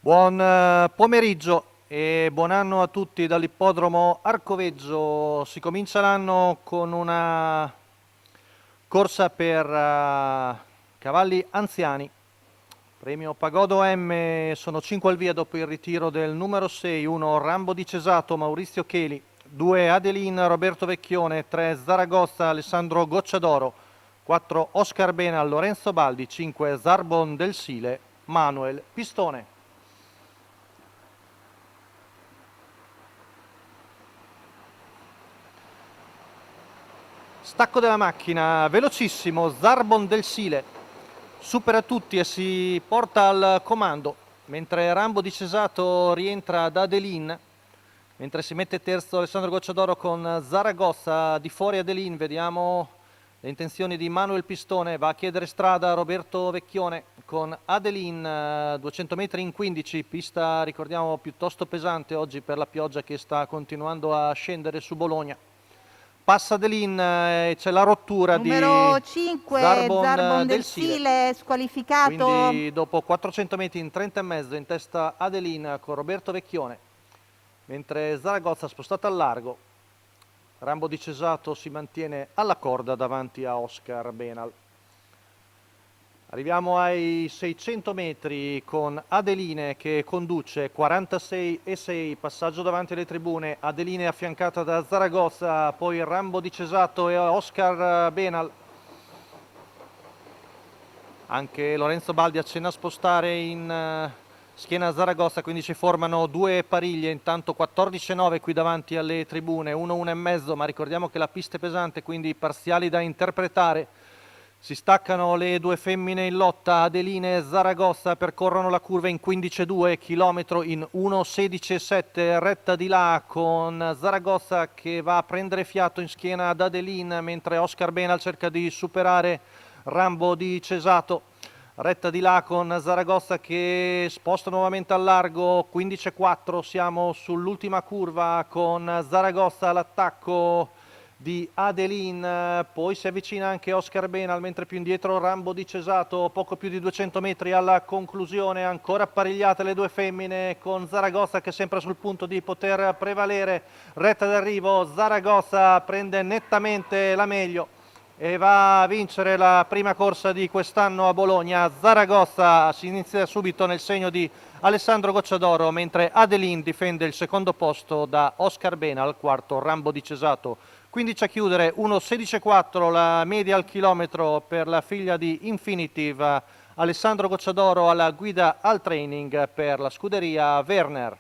Buon pomeriggio e buon anno a tutti dall'ippodromo Arcoveggio. Si comincia l'anno con una corsa per cavalli anziani. Premio Pagodo M, sono 5 al via dopo il ritiro del numero 6, 1 Rambo di Cesato, Maurizio Cheli, 2 Adelin, Roberto Vecchione, 3 Zaragoza, Alessandro Gocciadoro, 4 Oscar Bena, Lorenzo Baldi, 5 Zarbon del Sile, Manuel Pistone. Stacco della macchina, velocissimo, Zarbon del Sile, supera tutti e si porta al comando, mentre Rambo di Cesato rientra da Adelin, mentre si mette terzo Alessandro Gocciadoro con Zaragoza di fuori Adelin. Vediamo le intenzioni di Manuel Pistone, va a chiedere strada a Roberto Vecchione con Adelin, 200 metri in 15, pista ricordiamo piuttosto pesante oggi per la pioggia che sta continuando a scendere su Bologna. Passa Adelin e c'è la rottura Numero di 5, Zarbon del Sile, squalificato. Quindi dopo 400 metri in 30 e mezzo in testa Adelin con Roberto Vecchione, mentre Zaragoza spostata al largo. Rambo di Cesato si mantiene alla corda davanti a Oscar Benal. Arriviamo ai 600 metri con Adeline che conduce 46,6, passaggio davanti alle tribune, Adeline affiancata da Zaragoza, poi Rambo di Cesato e Oscar Benal. Anche Lorenzo Baldi accenna a spostare in schiena a Zaragoza, quindi si formano due pariglie, intanto 14,9 qui davanti alle tribune, 1,1,5, ma ricordiamo che la pista è pesante, quindi parziali da interpretare. Si staccano le due femmine in lotta, Adeline e Zaragoza percorrono la curva in 15,2, chilometro in 1,16,7, retta di là con Zaragoza che va a prendere fiato in schiena ad Adeline, mentre Oscar Benal cerca di superare Rambo di Cesato. Retta di là con Zaragoza che sposta nuovamente al largo, 15,4, siamo sull'ultima curva con Zaragoza all'attacco di Adelin, poi si avvicina anche Oscar Benal, mentre più indietro Rambo di Cesato, poco più di 200 metri alla conclusione, ancora apparigliate le due femmine con Zaragoza che è sempre sul punto di poter prevalere. Retta d'arrivo, Zaragoza prende nettamente la meglio e va a vincere la prima corsa di quest'anno a Bologna. Zaragoza si inizia subito nel segno di Alessandro Gocciadoro, mentre Adelin difende il secondo posto da Oscar Bena al quarto Rambo di Cesato. 15 a chiudere, 1,16,4 la media al chilometro per la figlia di Infinitive, Alessandro Gocciadoro alla guida al training per la scuderia Werner.